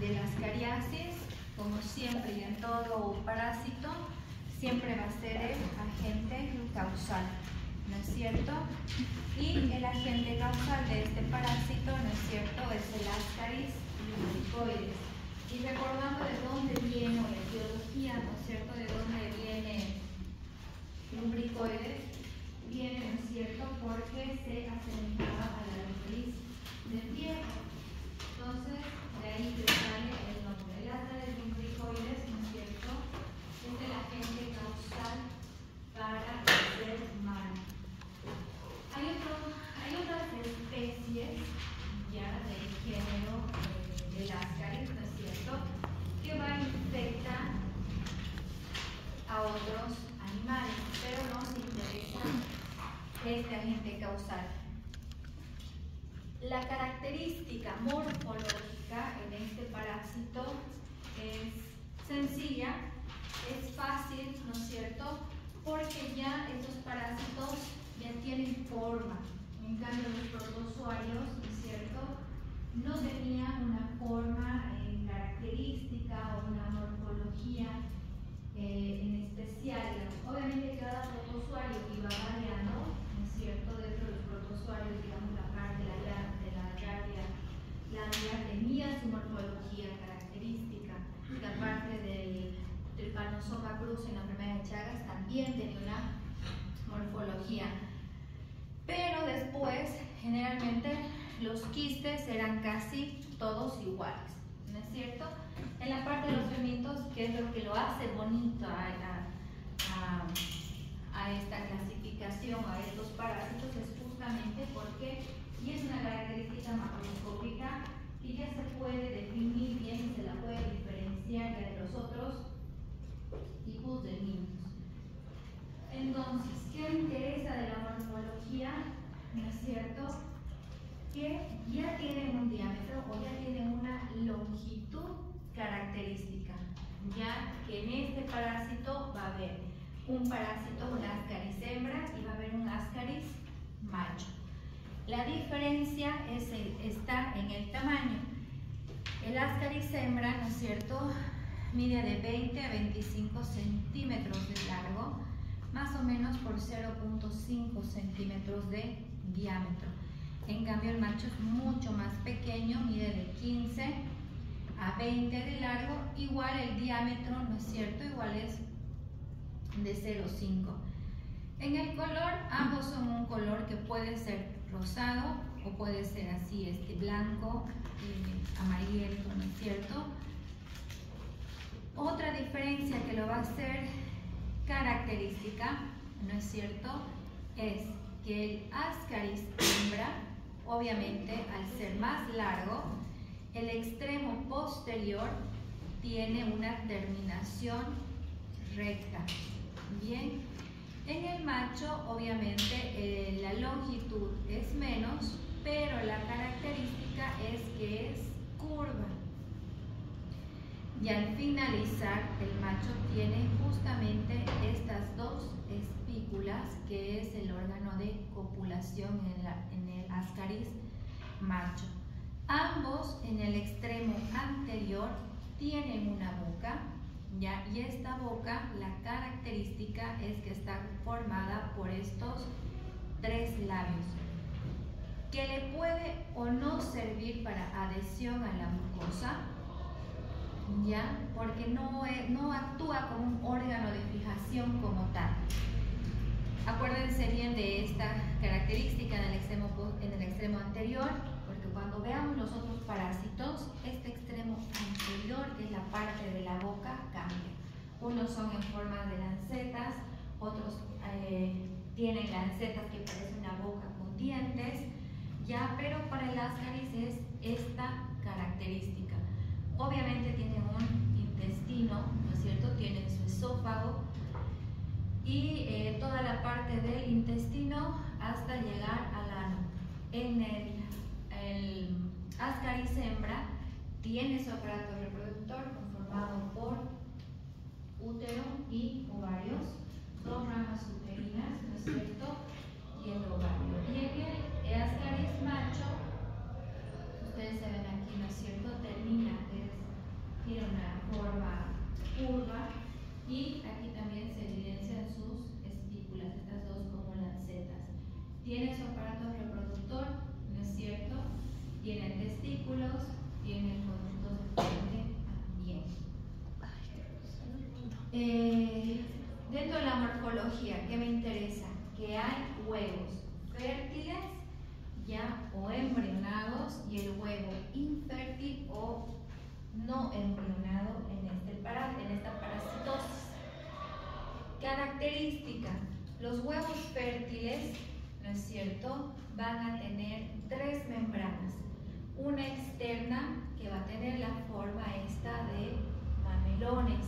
de las cariasis, como siempre y en todo parásito, siempre va a ser el agente causal, ¿no es cierto? Y el agente causal de este parásito, ¿no es cierto?, es el Ascaris lumbricoides. Y recordando de dónde viene, o la etiología, ¿no es cierto?, de dónde viene lumbricoides, viene, ¿no es cierto?, porque se asemejaba a la lombriz del viejo. Entonces, de ahí que sale el nombre. El Ascaris lumbricoides, ¿no es cierto?, es el agente causal para el ser humano. Hay otras especies ya del género del Ascaris, ¿no es cierto?, que va a infectar a otros animales, pero nos interesa este agente causal. La característica morfológica en este parásito es sencilla, es fácil, ¿no es cierto?, porque ya estos parásitos ya tienen forma. En cambio, los protozoarios, ¿no es cierto?, no tenían una forma característica o una morfología en especial. Obviamente cada protozoario iba variando, ¿no es cierto?, dentro de los protozoarios, digamos, la parte de la glándula tenía su morfología característica. La parte del Trypanosoma cruz en la enfermedad de Chagas también tenía una morfología. Pero después, generalmente, los quistes eran casi todos iguales, ¿no es cierto? En la parte de los fermentos, que es lo que lo hace bonito a esta clasificación, a estos parásitos, es justamente porque, y es una característica macroscópica que ya se puede definir bien, se la puede diferenciar de los otros tipos de niños. Entonces, ¿qué me interesa de la morfología? ¿No es cierto? Que ya tienen un diámetro o ya tienen una longitud característica, ya que en este parásito va a haber un parásito, un Ascaris hembra, y va a haber un Ascaris macho. La diferencia está en el tamaño. El Ascaris hembra, ¿no es cierto?, mide de 20 a 25 centímetros de largo, más o menos por 0.5 centímetros de diámetro. En cambio, el macho es mucho más pequeño, mide de 15 a 20 de largo, igual el diámetro, ¿no es cierto?, igual es de 0.5. En el color, ambos son un color que puede ser rosado o puede ser así, blanco, amarillento, ¿no es cierto? Otra diferencia que lo va a hacer característica, ¿no es cierto?, es que el Ascaris hembra, obviamente, al ser más largo, el extremo posterior tiene una terminación recta. Bien, en el macho, obviamente, la longitud es menos, pero la característica es que es curva. Y al finalizar, el macho tiene justamente estas dos espículas, que es el órgano de copulación en el Ascaris macho. Ambos en el extremo anterior tienen una boca, ¿ya? Y esta boca, la característica es que está formada por estos tres labios, que le puede o no servir para adhesión a la mucosa, ¿ya? Porque no actúa como un órgano de fijación como tal. Acuérdense bien de esta característica en el extremo anterior, porque cuando veamos los otros parásitos, este extremo anterior, que es la parte de la boca, cambia. Unos son en forma de lancetas, otros tienen lancetas que parecen una boca con dientes, ¿ya? Pero para el Ascaris es esta característica. Obviamente tienen un intestino, ¿no es cierto?, tienen su esófago y toda la parte del intestino hasta llegar al ano. En el Ascaris hembra tiene su aparato reproductor conformado por útero y ovarios, dos ramas uterinas, ¿no es cierto?, y el ovario. Y en el Ascaris macho, ustedes se ven aquí, ¿no es cierto?, termina, es que hay huevos fértiles ya o embrionados y el huevo infértil o no embrionado en esta parasitosis. Característica: los huevos fértiles, ¿no es cierto?, van a tener 3 membranas. Una externa que va a tener la forma esta de mamelones,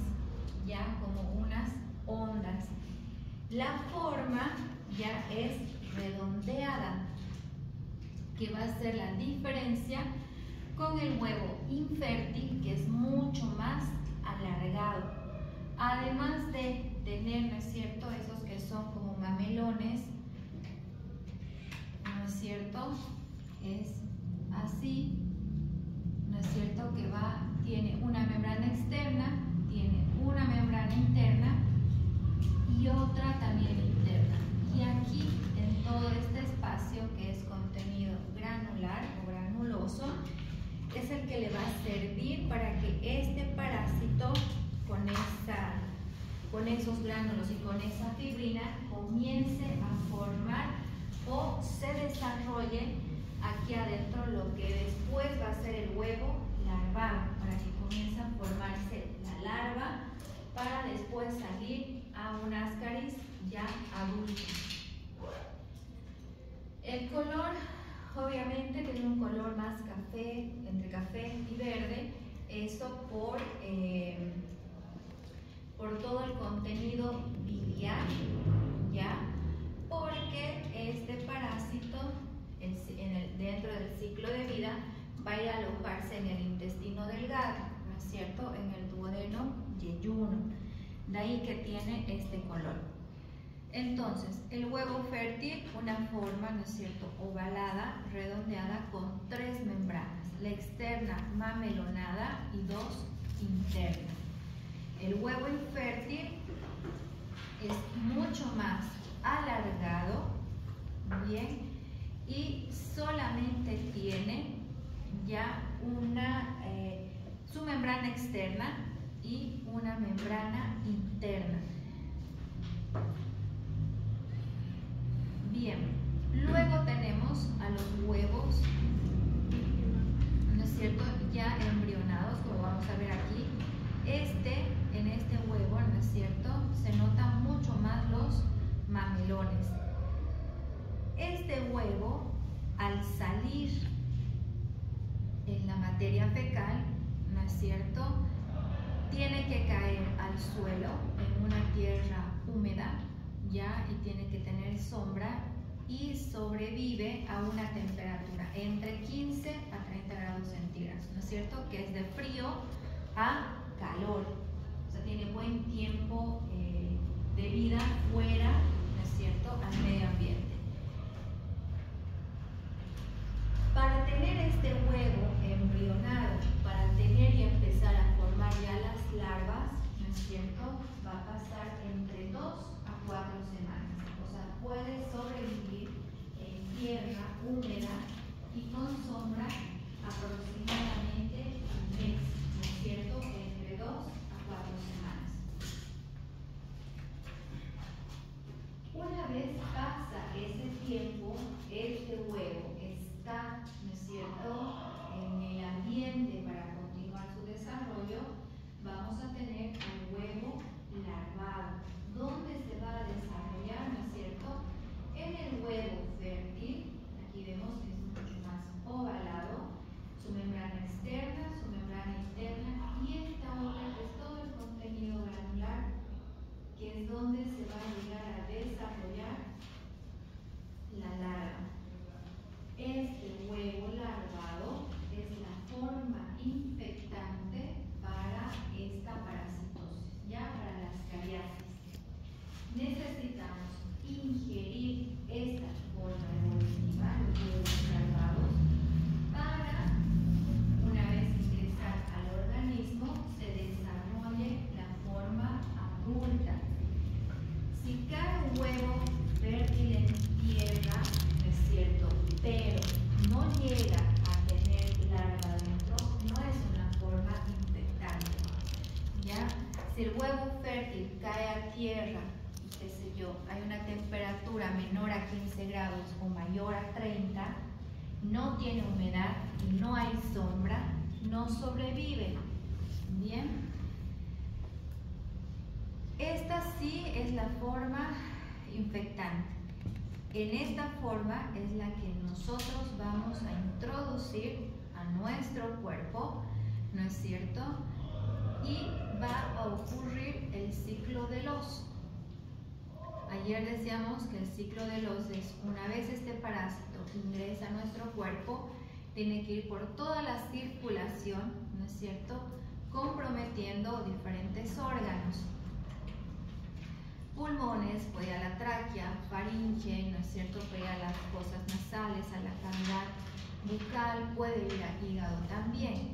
ya como unas ondas. La forma ya es redondeada, que va a ser la diferencia con el huevo infértil, que es mucho más alargado. Además de tener, ¿no es cierto?, esos que son como mamelones, ¿no es cierto?, es así, ¿no es cierto?, que tiene una membrana externa, tiene una membrana interna y otra también interna. Y aquí, en todo este espacio que es contenido granular o granuloso, es el que le va a servir para que este parásito con esos gránulos y con esa fibrina comience a formar o se desarrolle aquí adentro lo que después va a ser el huevo larvado, para que comience a formarse la larva para después salir a un ascaris ya adulto. El color, obviamente, tiene un color más café, entre café y verde, esto por todo el contenido biliar, ¿ya? Porque este parásito dentro del ciclo de vida va a ir a alojarse en el intestino delgado, ¿no es cierto?, en el duodeno yeyuno, de ahí que tiene este color. Entonces, el huevo fértil, una forma, ¿no es cierto?, ovalada, redondeada, con 3 membranas, la externa mamelonada y 2 internas. El huevo infértil es mucho más alargado, bien, y solamente tiene ya su membrana externa y una membrana interna. Bien, luego tenemos a los huevos, ¿no es cierto?, ya embrionados, como vamos a ver aquí. En este huevo, ¿no es cierto?, se notan mucho más los mamelones. Este huevo, al salir en la materia fecal, ¿no es cierto?, tiene que caer al suelo en una tierra húmeda, ya, y tiene que tener sombra y sobrevive a una temperatura entre 15 a 30 grados centígrados, ¿no es cierto?, que es de frío a calor, o sea, tiene buen tiempo de vida fuera, ¿no es cierto?, al medio ambiente. Para tener este huevo embrionado, para tener y empezar a formar ya las larvas, ¿no es cierto?, va a pasar entre 2 a 4 semanas, o sea, puede sobrevivir en tierra húmeda y con sombra aproximadamente un mes, ¿no es cierto?, entre 2 a 4 semanas. Una vez pasa ese tiempo, este huevo está, ¿no es cierto?, en el ambiente para continuar su desarrollo. Vamos a tener el huevo larvado. ¿Dónde se va a desarrollar, no es cierto? En el huevo fértil. Aquí vemos que es mucho más ovalado, su membrana externa, su membrana interna, y esta otra que es todo el contenido granular, que es donde se va a llegar a desarrollar la larva. Este huevo larvado es la forma infectante para esta parasitosis, ya para las cariáceas. Necesitamos ingerir esta forma evolutiva, los huevos larvados, para, una vez ingresar al organismo, se desarrolle la forma adulta. Si cae un huevo fértil en tierra, ¿no es cierto?, pero no llega a tener larva dentro, no es una forma infectante, ¿ya? Si el huevo fértil cae a tierra qué sé yo, hay una temperatura menor a 15 grados o mayor a 30, no tiene humedad y no hay sombra, no sobrevive. Bien. Esta sí es la forma infectante. En esta forma es la que nosotros vamos a introducir a nuestro cuerpo, ¿no es cierto? Y va a ocurrir el ciclo de Loss. Ayer decíamos que el ciclo de Loss es una vez este parásito ingresa a nuestro cuerpo, tiene que ir por toda la circulación, ¿no es cierto?, comprometiendo diferentes órganos. Pulmones, puede ir a la tráquea, faringe, ¿no es cierto?, puede ir a las fosas nasales, a la cavidad bucal, puede ir al hígado también.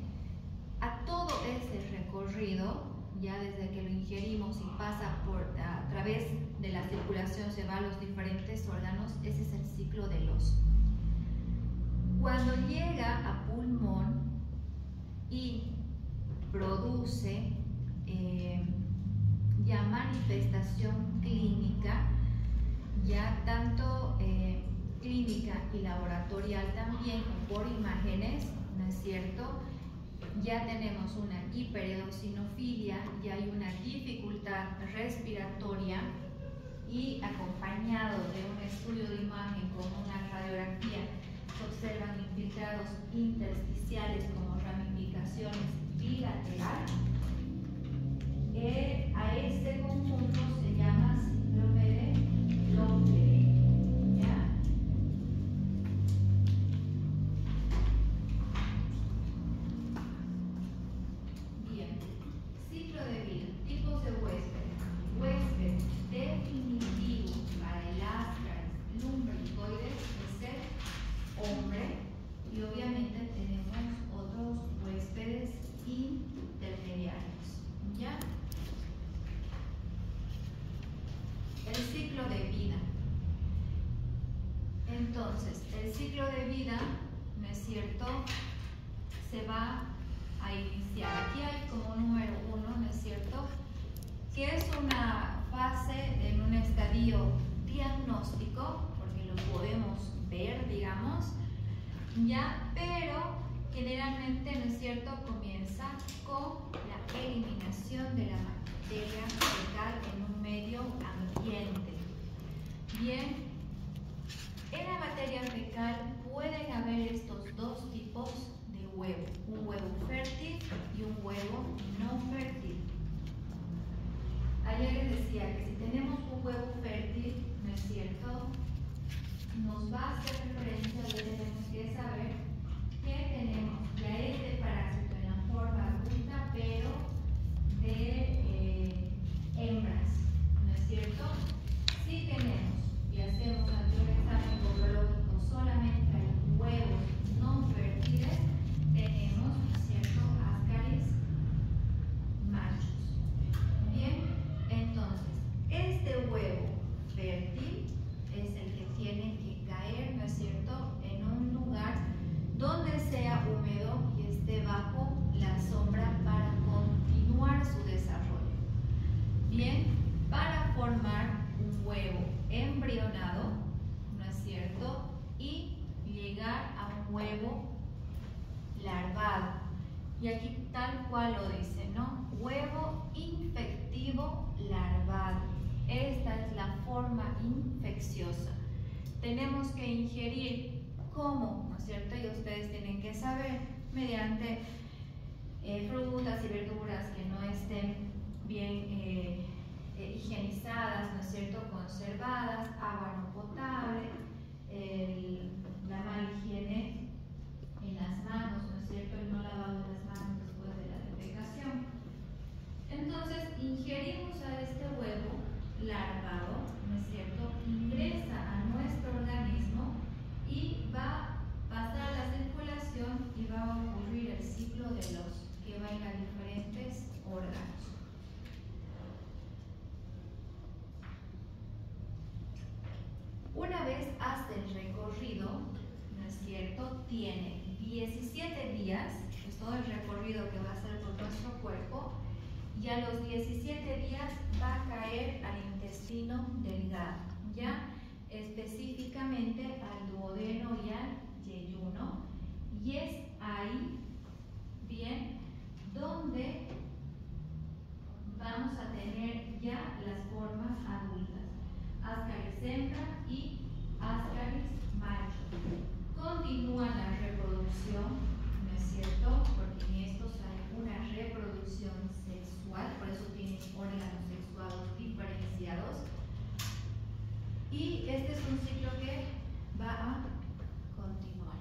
A todo ese recorrido, ya desde que lo ingerimos y pasa a través de la circulación, se va a los diferentes órganos, ese es el ciclo de Loss. Cuando llega a pulmón y produce ya manifestación clínica, ya tanto clínica y laboratorial también, por imágenes, ¿no es cierto? Ya tenemos una hipereosinofilia, ya hay una dificultad respiratoria y acompañado de un estudio de imagen con una radiografía se observan infiltrados intersticiales como ramificaciones bilateral. A este conjunto se llama síndrome de Lockyer, ¿ya? Bien, ciclo de vida, tipos de huésped. Huésped definitivo para el Ascaris lumbricoides es ser hombre, y obviamente tenemos otros huéspedes intermediarios, ¿ya? El ciclo de vida. Entonces, el ciclo de vida, ¿no es cierto?, se va a iniciar. Aquí hay como número 1, ¿no es cierto?, que es una fase en un estadio diagnóstico, porque lo podemos ver, digamos, ya, pero generalmente, ¿no es cierto?, comienza con la eliminación de la materia fecal en un medio ambiente. Bien, en la materia fecal pueden haber estos dos tipos de huevo, un huevo fértil y un huevo no fértil. Ayer les decía que si tenemos un huevo fértil, ¿no es cierto?, nos va a hacer referencia a que tenemos que saber que tenemos ya este parásito en la forma adulta, pero de hembras, ¿no es cierto? Si tenemos y hacemos ante un examen coprológico solamente hay huevos no fértiles, tenemos, ¿no es cierto?, Ascaris machos. Bien, entonces, este huevo fértil es el que tiene que caer, ¿no es cierto?, en un lugar donde sea húmedo y esté bajo la sombra para continuar su desarrollo. Bien, para formar un huevo embrionado, ¿no es cierto?, y llegar a un huevo larvado. Y aquí tal cual lo dice, ¿no? Huevo infectivo larvado. Esta es la forma infecciosa. Tenemos que ingerir ¿cómo? ¿No es cierto? Y ustedes tienen que saber mediante frutas y verduras que no estén bien higienizadas, ¿no es cierto?, conservadas, agua no potable, la mala higiene en las manos, ¿no es cierto?, el no lavado de las manos después de la defecación. Entonces, ingerimos a este huevo larvado, ¿no es cierto?, ingresa a nuestro organismo y va a pasar a la circulación y va a ocurrir el ciclo de Loss, que va a ir a diferentes órganos. Una vez hace el recorrido, ¿no es cierto?, tiene 17 días, es todo el recorrido que va a hacer por nuestro cuerpo, y a los 17 días va a caer al intestino delgado, ya específicamente al duodeno y al yeyuno, y es ahí, bien, donde vamos a tener ya las formas adultas, ascaris hembra y ascaris macho. Continúa la reproducción, ¿no es cierto? Porque en estos hay una reproducción sexual, por eso tienen órganos sexuados diferenciados. Y este es un ciclo que va a continuar.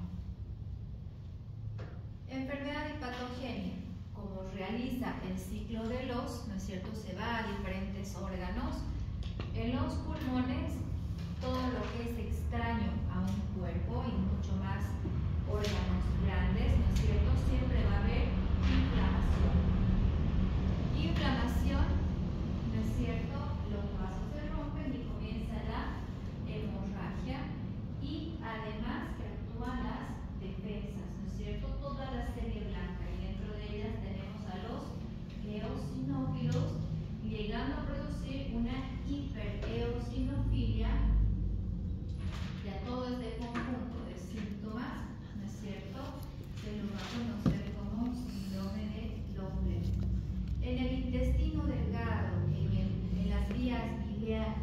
Enfermedad y patogenia. Como realiza el ciclo de los, ¿no es cierto? Se va a diferentes órganos. En los pulmones, todo lo que es extraño a un cuerpo y mucho más órganos grandes, ¿no es cierto? Siempre va a haber inflamación. Inflamación, ¿no es cierto? Los vasos se rompen y comienza la hemorragia y además que actúan las defensas, ¿no es cierto? Toda la serie blanca y dentro de ellas tenemos a los eosinófilos llegando a producir una hipereosinofilia. Ya todo este conjunto de síntomas, ¿no es cierto? Se lo va a conocer como síndrome de Loeffler. En el intestino delgado, en las vías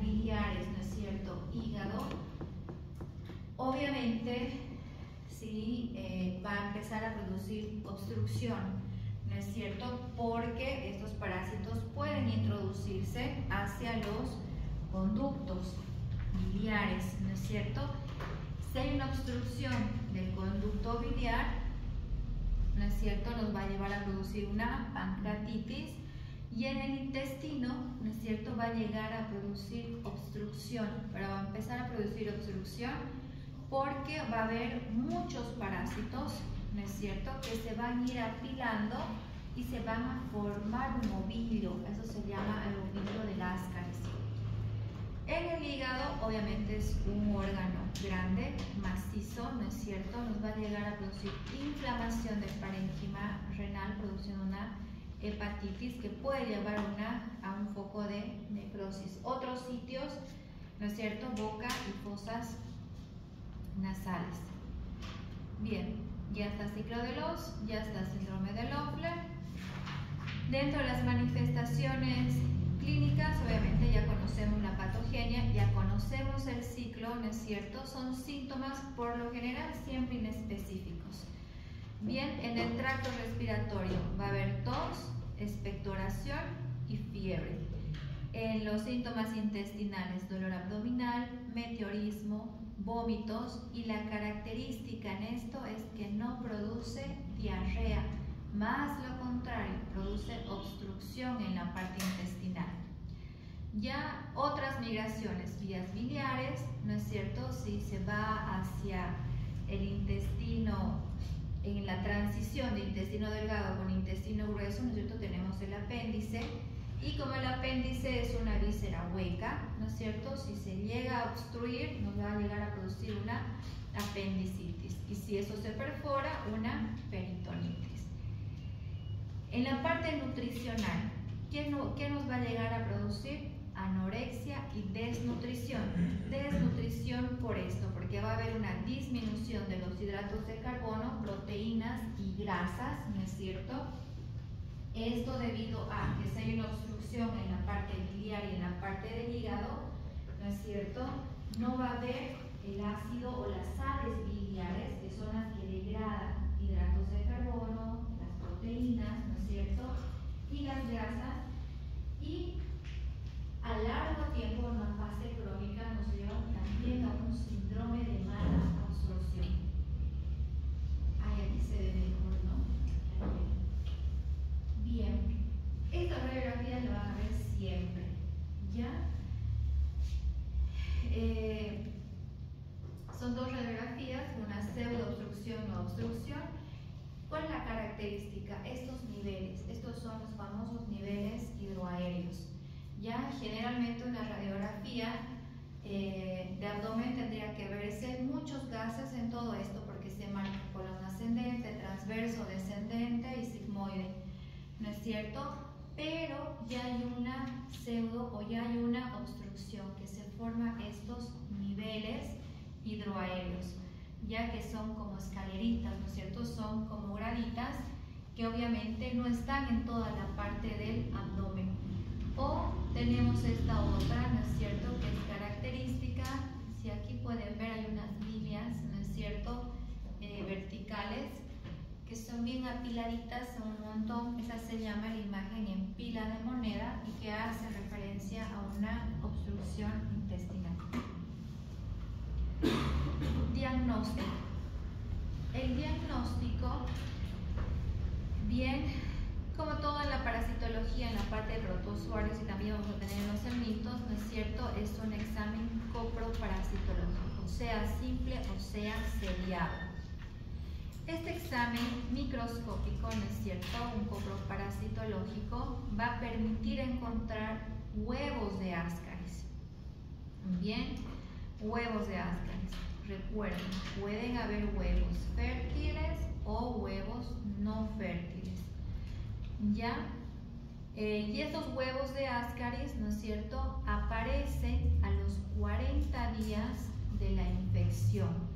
biliares, ¿no es cierto? Hígado, obviamente sí va a empezar a producir obstrucción, ¿no es cierto? Porque estos parásitos pueden introducirse hacia los conductos biliares, ¿no es cierto? Si hay una obstrucción del conducto biliar, ¿no es cierto? Nos va a llevar a producir una pancreatitis y en el intestino, ¿no es cierto? Va a llegar a producir obstrucción, pero va a empezar a producir obstrucción porque va a haber muchos parásitos, ¿no es cierto? Que se van a ir apilando y se van a formar un ovillo, eso se llama el ovillo del ascaris. En el hígado, obviamente es un órgano grande, macizo, ¿no es cierto? Nos va a llegar a producir inflamación del parénquima renal, produciendo una hepatitis que puede llevar a un foco de necrosis. Otros sitios, ¿no es cierto? Boca y fosas nasales. Bien, ya está ciclo de Loos, ya está síndrome de Loeffler. Dentro de las manifestaciones clínicas, obviamente ya conocemos la patogenia, ya conocemos el ciclo, ¿no es cierto? Son síntomas por lo general siempre inespecíficos. Bien, en el tracto respiratorio va a haber tos, expectoración y fiebre. En los síntomas intestinales, dolor abdominal, meteorismo, vómitos, y la característica en esto es que no produce diarrea, más lo contrario, produce obstrucción en la parte intestinal. Ya otras migraciones, vías biliares, ¿no es cierto? Si se va hacia el intestino, en la transición de intestino delgado con intestino grueso, ¿no es cierto? Tenemos el apéndice, y como el apéndice es una víscera hueca, ¿no es cierto? Si se llega a obstruir, nos va a llegar a producir una apendicitis, y si eso se perfora, una peritonitis. En la parte nutricional, ¿qué nos va a llegar a producir? Anorexia y desnutrición. Desnutrición por esto, porque va a haber una disminución de los hidratos de carbono, proteínas y grasas, ¿no es cierto? Esto debido a que si hay una obstrucción en la parte biliar y en la parte del hígado, ¿no es cierto? No va a haber el ácido o las sales biliares, que son las que degradan hidratos de carbono, las proteínas, ¿no es cierto? Y las grasas, y a largo tiempo, en una fase crónica, nos lleva también a un síndrome de mala absorción. Ahí aquí se ve mejor, ¿no? Bien, esta radiografía la van a ver siempre, ¿ya? Son dos radiografías, una pseudoobstrucción o obstrucción. ¿Cuál es la característica? Estos niveles, estos son los famosos niveles hidroaéreos. Ya generalmente una radiografía de abdomen tendría que verse muchos gases en todo esto, porque se marca colon ascendente, transverso, descendente y sigmoide, ¿no es cierto? pero ya hay una pseudo o ya hay una obstrucción que se forma estos niveles hidroaéreos, ya que son como escaleritas, ¿no es cierto? Son como graditas que obviamente no están en toda la parte del abdomen. O tenemos esta otra, ¿no es cierto?, que es característica. Si aquí pueden ver, hay unas líneas, ¿no es cierto?, verticales, que son bien apiladitas, son un montón. Esa se llama la imagen en pila de moneda y que hace referencia a una obstrucción intestinal. Diagnóstico. El diagnóstico, bien, como toda la parasitología en la parte de protozoarios, y también vamos a tener en los helmintos, ¿no es cierto?, es un examen coproparasitológico, sea simple o sea seriado. Este examen microscópico, ¿no es cierto?, un coproparasitológico, va a permitir encontrar huevos de Ascaris. Bien, huevos de Ascaris. Recuerden, pueden haber huevos fértiles o huevos no fértiles. ¿Ya? Y estos huevos de Ascaris, ¿no es cierto?, aparecen a los 40 días de la infección.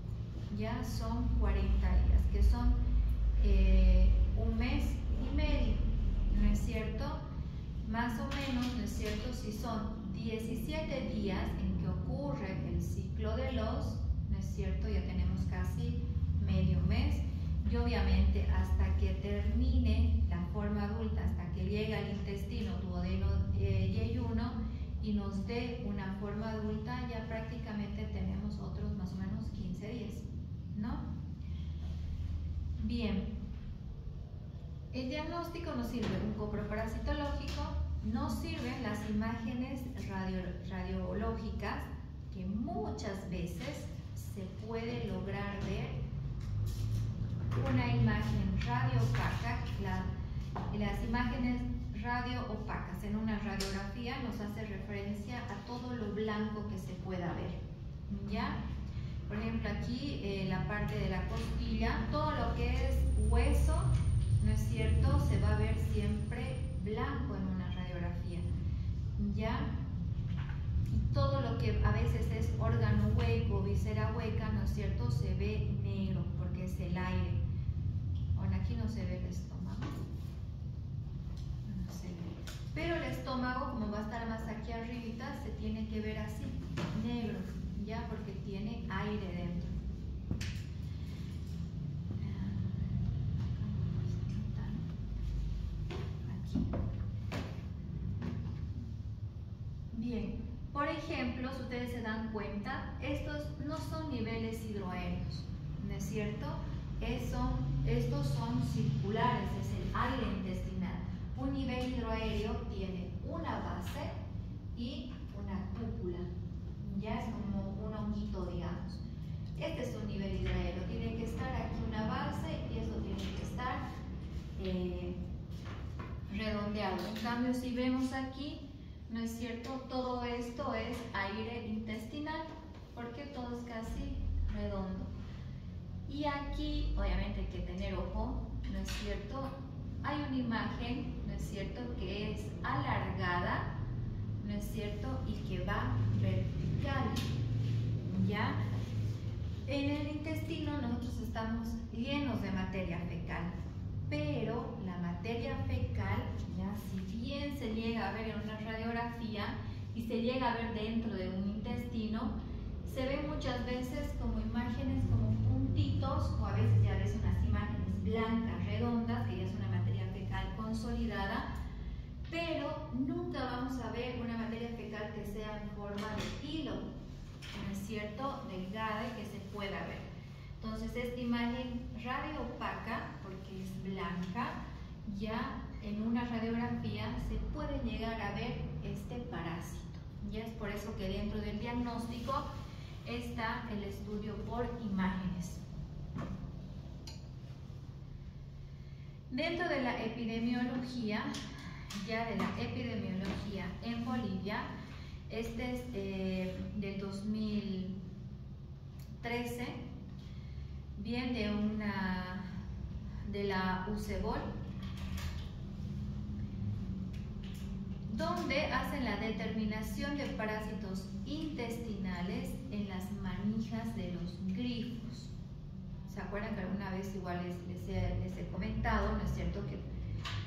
Ya son 40 días, que son un mes y medio, ¿no es cierto? Más o menos, ¿no es cierto? Si son 17 días en que ocurre el ciclo de los, ¿no es cierto?, ya tenemos casi medio mes. Y obviamente hasta que termine la forma adulta, hasta que llegue al intestino duodeno yeyuno y nos dé una forma adulta, ya prácticamente tenemos otros más o menos 15 días, ¿no? Bien, el diagnóstico nos sirve un coproparasitológico, nos sirven las imágenes radiológicas, que muchas veces se puede lograr ver una imagen radioopaca. Las imágenes radioopacas en una radiografía nos hace referencia a todo lo blanco que se pueda ver, ¿ya? Por ejemplo, aquí la parte de la costilla, todo lo que es hueso, ¿no es cierto?, se va a ver siempre blanco en una radiografía, ¿ya? Y todo lo que a veces es órgano hueco, víscera hueca, ¿no es cierto?, se ve negro porque es el aire. Bueno, aquí no se ve el estómago, no se ve. Pero el estómago, como va a estar más aquí arribita, se tiene que ver así, negro, ya, porque tiene aire dentro. Aquí. Bien, por ejemplo, si ustedes se dan cuenta, estos no son niveles hidroaéreos, ¿no es cierto? Estos son circulares, es el aire intestinal. Un nivel hidroaéreo tiene una base y una cúpula. Ya es como un honguito, digamos. Este es un nivel hidroaéreo. Tiene que estar aquí una base y esto tiene que estar redondeado. En cambio, si vemos aquí, ¿no es cierto?, todo esto es aire intestinal, porque todo es casi redondo. Y aquí, obviamente, hay que tener ojo, ¿no es cierto? Hay una imagen, ¿no es cierto?, que es alargada, ¿no es cierto?, y que va vertical, ¿ya? En el intestino nosotros estamos llenos de materia fecal, pero la materia fecal, ya, si bien se llega a ver en una radiografía y se llega a ver dentro de un intestino, se ve muchas veces como imágenes como puntitos, o a veces ya ves unas imágenes blancas, redondas, que ya es una materia fecal consolidada, pero nunca vamos a ver una materia fecal que sea en forma de hilo, ¿no es cierto?, delgada y que se pueda ver. Entonces esta imagen radioopaca, porque es blanca, ya en una radiografía se puede llegar a ver este parásito. Y es por eso que dentro del diagnóstico está el estudio por imágenes. Dentro de la epidemiología, en Bolivia, este es del 2013, bien de la UCEBOL, donde hacen la determinación de parásitos intestinales en las manijas de los grifos. ¿Se acuerdan que alguna vez igual les he comentado, no es cierto, que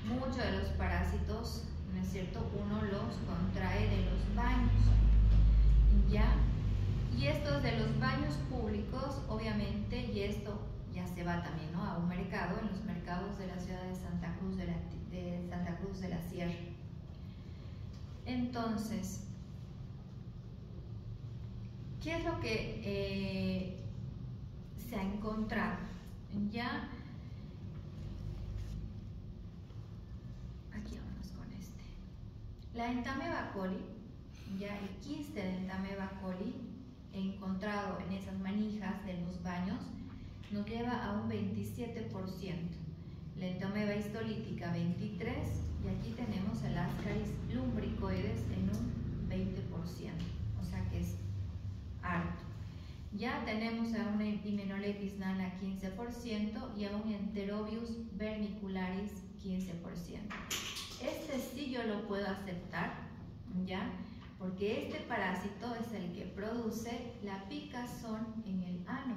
muchos de los parásitos, no es cierto, uno los contrae de los baños, ¿ya? Y estos de los baños públicos, obviamente, y esto ya se va también, ¿no?, a un mercado, en los mercados de la ciudad de Santa Cruz de la Sierra. Entonces, ¿qué es lo que se ha encontrado? Ya, aquí vamos con este. La Entamoeba coli, ya el quiste de Entamoeba coli encontrado en esas manijas de los baños nos lleva a un 27%. La Entamoeba histolítica 23%, y aquí tenemos el Ascaris lumbricoides en un 20%, o sea que es harto. Ya tenemos a una Hymenoplepis nana 15% y a un Enterobius vermicularis 15%. Este sí yo lo puedo aceptar, ¿ya? Porque este parásito es el que produce la picazón en el ano,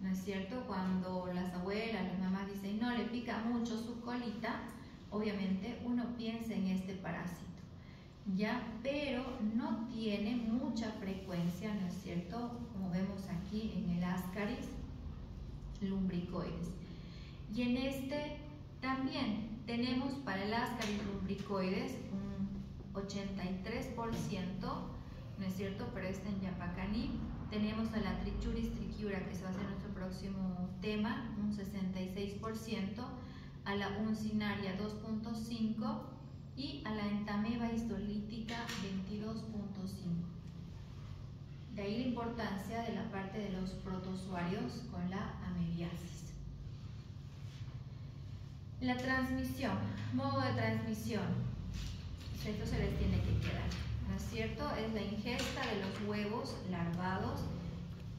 ¿no es cierto? Cuando las abuelas, las mamás dicen, no, le pica mucho su colita, obviamente uno piensa en este parásito, ¿ya? Pero no tiene mucha frecuencia, ¿no es cierto? Como vemos aquí en el Ascaris lumbricoides. Y en este también tenemos para el Ascaris lumbricoides un 83%, ¿no es cierto? Pero este en Yapacaní. Tenemos a la Trichuris trichiura, que se va a ser nuestro próximo tema, un 66%, a la Uncinaria 2.5% y a la Entamoeba histolítica 22.5%. De ahí la importancia de la parte de los protozoarios con la amebiasis. La transmisión, modo de transmisión, esto se les tiene que quedar, ¿no es cierto? Es la ingesta de los huevos larvados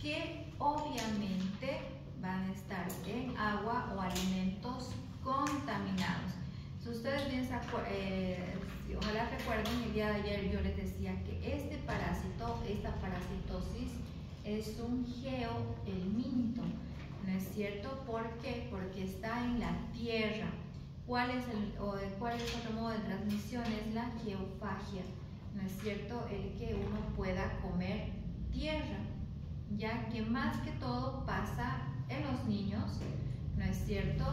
que obviamente van a estar en agua o alimentos contaminados. Si ustedes bien ojalá recuerden, el día de ayer yo les decía que este parásito, esta parasitosis, es un geohelminto, ¿no es cierto? ¿Por qué? Porque está en la tierra. ¿Cuál es otro modo de transmisión? Es la geofagia, ¿no es cierto? El que uno pueda comer tierra, ya que más que todo pasa en los niños, ¿no es cierto?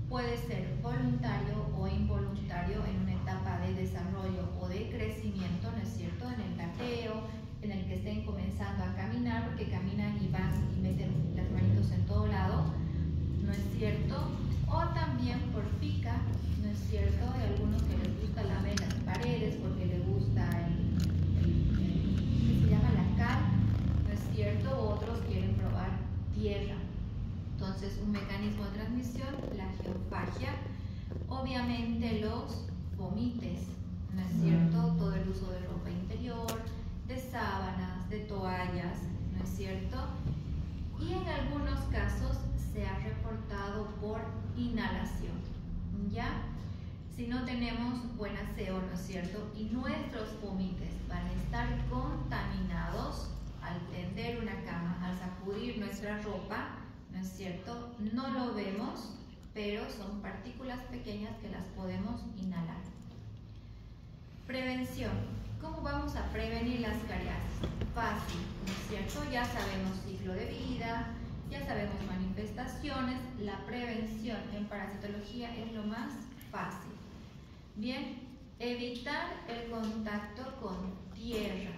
Puede ser voluntario o involuntario en una etapa de desarrollo o de crecimiento, ¿no es cierto? En el gateo, en el que estén comenzando a caminar, porque caminan y van y meten las manitos en todo lado, ¿no es cierto? O también por pica, ¿no es cierto? Hay algunos que les gusta lamer las paredes porque les gusta que se llama la cal, ¿no es cierto? O otros quieren probar tierra. Entonces, un mecanismo de transmisión, la geofagia, obviamente los vomites, ¿no es cierto? Todo el uso de ropa interior, de sábanas, de toallas, ¿no es cierto? Y en algunos casos se ha reportado por inhalación, ¿ya? Si no tenemos buen aseo, ¿no es cierto? Y nuestros vomites van a estar contaminados al tender una cama, al sacudir nuestra ropa, ¿no es cierto? No lo vemos, pero son partículas pequeñas que las podemos inhalar. Prevención. ¿Cómo vamos a prevenir las cariasis? Fácil, ¿no es cierto? Ya sabemos ciclo de vida, ya sabemos manifestaciones. La prevención en parasitología es lo más fácil. Bien, evitar el contacto con tierra.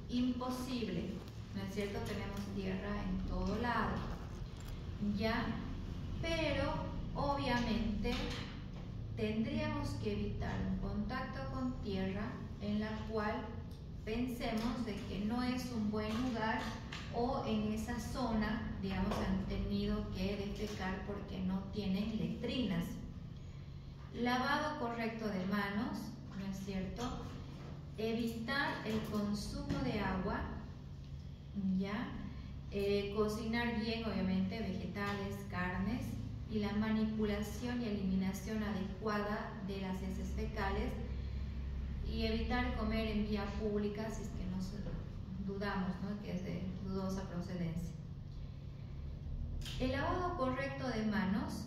Imposible, ¿no es cierto? Tenemos tierra en todo lado, ¿ya? Pero obviamente tendríamos que evitar un contacto con tierra en la cual pensemos de que no es un buen lugar o en esa zona, digamos, han tenido que defecar porque no tienen letrinas. Lavado correcto de manos, ¿no es cierto? Evitar el consumo de agua, ¿ya? Cocinar bien, obviamente, vegetales, carnes, y la manipulación y eliminación adecuada de las heces fecales y evitar comer en vía pública si es que dudamos, ¿no?, que es de dudosa procedencia. El lavado correcto de manos,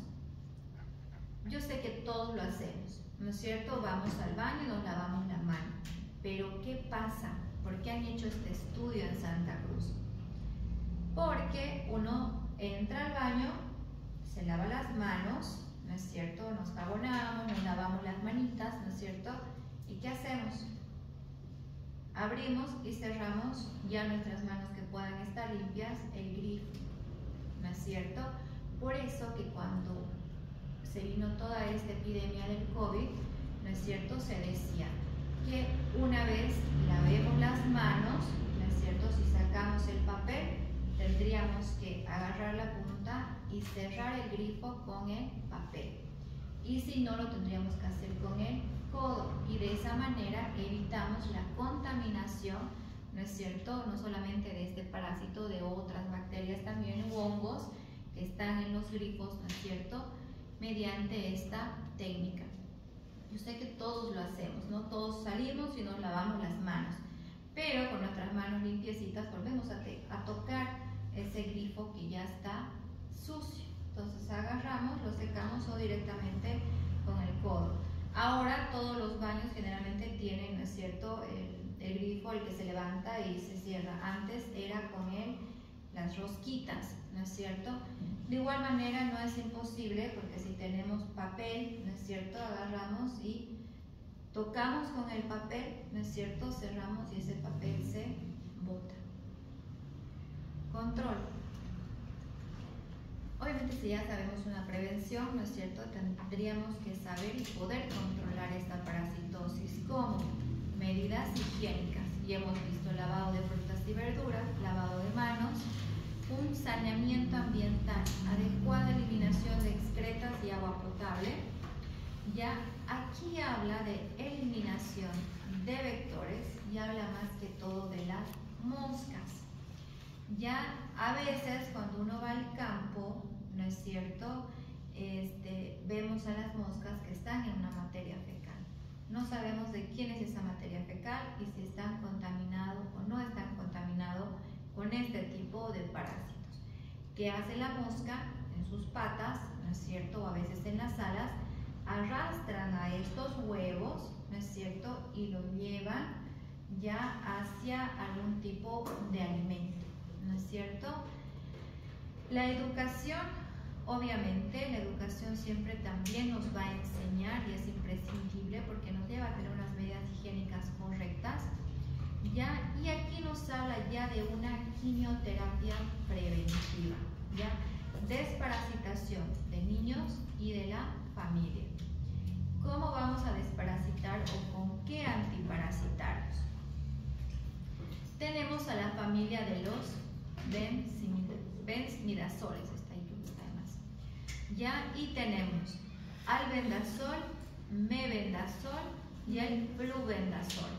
yo sé que todos lo hacemos, ¿no es cierto? Vamos al baño y nos lavamos la mano, pero ¿qué pasa? ¿Por qué han hecho este estudio en Santa Cruz? Porque uno entra al baño, se lava las manos, ¿no es cierto? Nos jabonamos, nos lavamos las manitas, ¿no es cierto? ¿Y qué hacemos? Abrimos y cerramos ya nuestras manos que puedan estar limpias, el grifo, ¿no es cierto? Por eso que cuando se vino toda esta epidemia del COVID, ¿no es cierto?, se decía que una vez lavemos las manos, ¿no es cierto?, si sacamos el papel, tendríamos que agarrar la punta y cerrar el grifo con el papel. Y si no, lo tendríamos que hacer con el codo. Y de esa manera evitamos la contaminación, ¿no es cierto?, no solamente de este parásito, de otras bacterias también, u hongos que están en los grifos, ¿no es cierto?, mediante esta técnica. Yo sé que todos lo hacemos, ¿no? Todos salimos y nos lavamos las manos, pero con nuestras manos limpiecitas volvemos a tocar ese grifo que ya está sucio. Entonces agarramos, lo secamos o directamente con el codo. Ahora todos los baños generalmente tienen, ¿no es cierto?, el grifo, el que se levanta y se cierra. Antes era con las rosquitas, ¿no es cierto? De igual manera no es imposible, porque si tenemos papel, ¿no es cierto?, agarramos y tocamos con el papel, ¿no es cierto?, cerramos y ese papel se bota. Control. Obviamente si ya sabemos una prevención, ¿no es cierto?, tendríamos que saber y poder controlar esta parasitosis como medidas higiénicas. Y hemos visto lavado de frutas y verduras, lavado de manos, un saneamiento ambiental, adecuada eliminación de excretas y agua potable. Ya aquí habla de eliminación de vectores y habla más que todo de las moscas. Ya a veces cuando uno va al campo, ¿no es cierto?, vemos a las moscas que están en una materia fecal. No sabemos de quién es esa materia fecal y si están contaminados o no están contaminados con este tipo de parásitos. ¿Qué hace la mosca? En sus patas, ¿no es cierto?, o a veces en las alas, arrastran a estos huevos, ¿no es cierto?, y los llevan ya hacia algún tipo de alimento, ¿no es cierto? La educación, obviamente, la educación siempre también nos va a enseñar y es imprescindible porque nos lleva a tener unas medidas higiénicas correctas. ¿Ya? Y aquí nos habla ya de una quimioterapia preventiva, ¿ya? Desparasitación de niños y de la familia. ¿Cómo vamos a desparasitar o con qué antiparasitarios? Tenemos a la familia de los benzimidazoles, está ahí, además. ¿Ya? Y tenemos albendazol, mebendazol y el flubendazol.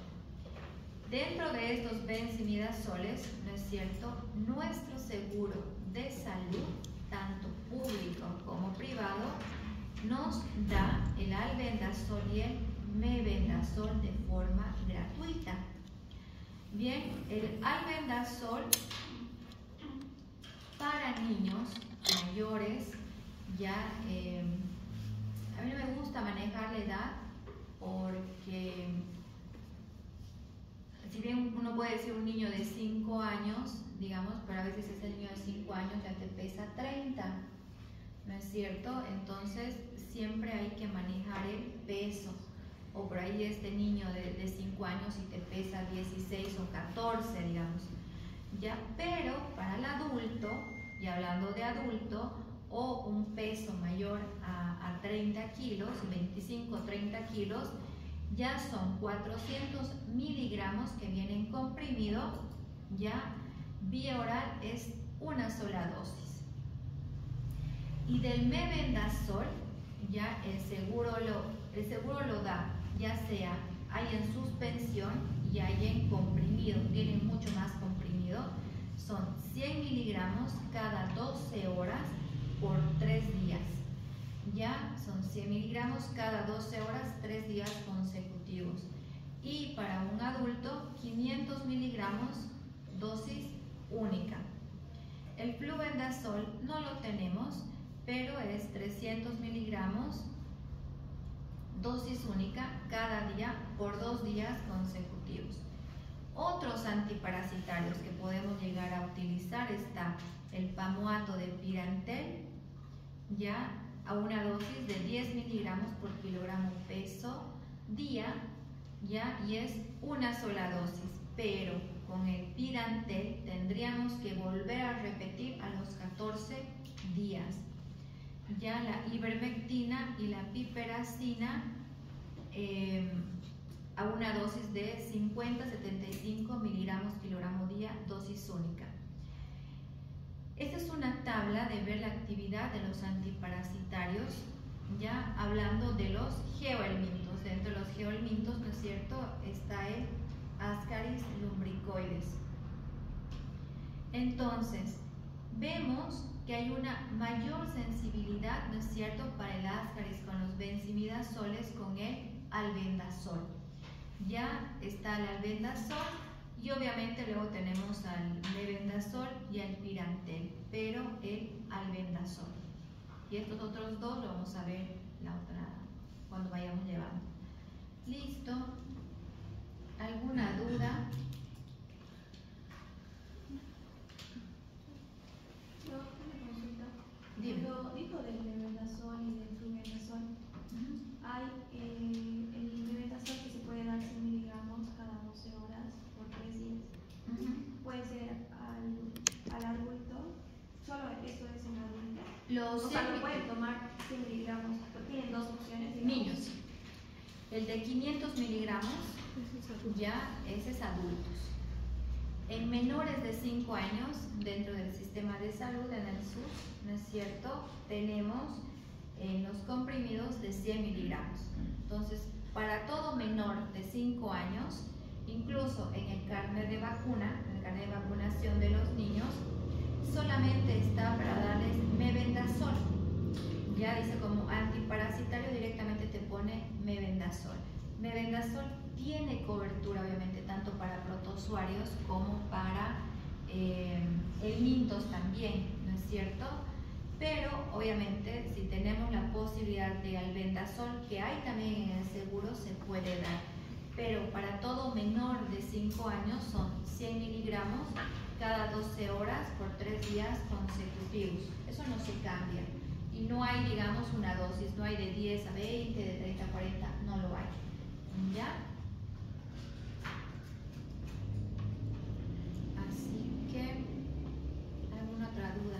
Dentro de estos benzimidazoles, ¿no es cierto?, nuestro seguro de salud, tanto público como privado, nos da el albendazol y el mebendazol de forma gratuita. Bien, el albendazol para niños mayores, ya a mí no me gusta manejar la edad porque si bien uno puede decir un niño de 5 años, digamos, pero a veces ese niño de 5 años ya te pesa 30, ¿no es cierto? Entonces siempre hay que manejar el peso. O por ahí este niño de 5 años y te pesa 16 o 14, digamos. ¿Ya? Pero para el adulto, y hablando de adulto, o un peso mayor a 30 kilos, 25 o 30 kilos, ya son 400 miligramos que vienen comprimido, ya vía oral es una sola dosis. Y del mebendazol, ya el seguro lo da, ya sea hay en suspensión y hay en comprimido, tienen mucho más comprimido, son 100 miligramos cada 12 horas por 3 días. ya son 100 miligramos cada 12 horas, 3 días consecutivos. Y para un adulto, 500 miligramos, dosis única. El flubendazol no lo tenemos, pero es 300 miligramos, dosis única, cada día por 2 días consecutivos. Otros antiparasitarios que podemos llegar a utilizar está el pamuato de Pirantel, ya a una dosis de 10 miligramos por kilogramo peso día, ya, y es una sola dosis, pero con el Pirantel tendríamos que volver a repetir a los 14 días. Ya la ivermectina y la piperacina a una dosis de 50-75 miligramos kilogramo día, dosis única. Esta es una tabla de ver la actividad de los antiparasitarios, ya hablando de los geohelmintos. Dentro de los geohelmintos, ¿no es cierto?, está el Ascaris lumbricoides. Entonces, vemos que hay una mayor sensibilidad, ¿no es cierto?, para el Ascaris con los benzimidazoles con el albendazol. Ya está el albendazol y obviamente luego tenemos al mebendazol y al Pirantel, pero el albendazol. Y estos otros dos lo vamos a ver cuando vayamos llevando. ¿Listo? ¿Alguna duda? Una consulta. Dime. Lo dijo del mebendazol y del flubendazol. Hay el mebendazol que se puede dar 100 miligramos cada 12 horas por 3 días. Puede ser al adulto, solo esto es en adulto. O sea, lo pueden tomar 100 miligramos, porque tienen dos opciones. Niños. El de 500 miligramos, ya ese es adultos. En menores de 5 años, dentro del sistema de salud en el SUS, ¿no es cierto?, tenemos los comprimidos de 100 miligramos. Entonces, para todo menor de 5 años, incluso en el carnet de vacuna, en el carnet de vacunación de los niños, solamente está para darles mebendazol. Ya dice como antiparasitario, directamente te pone mebendazol. Mebendazol tiene cobertura, obviamente, tanto para protozoarios como para helmintos también, ¿no es cierto? Pero, obviamente, si tenemos la posibilidad de albendazol, que hay también en el seguro, se puede dar. Pero para todo menor de 5 años son 100 miligramos cada 12 horas por 3 días consecutivos. Eso no se cambia. Y no hay, digamos, una dosis, no hay de 10 a 20, de 30 a 40, no lo hay. ¿Ya? Así que, ¿alguna otra duda?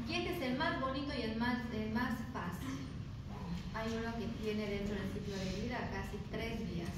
Y este es el más bonito y el más fácil. Hay uno que tiene dentro del ciclo de vida casi 3 días.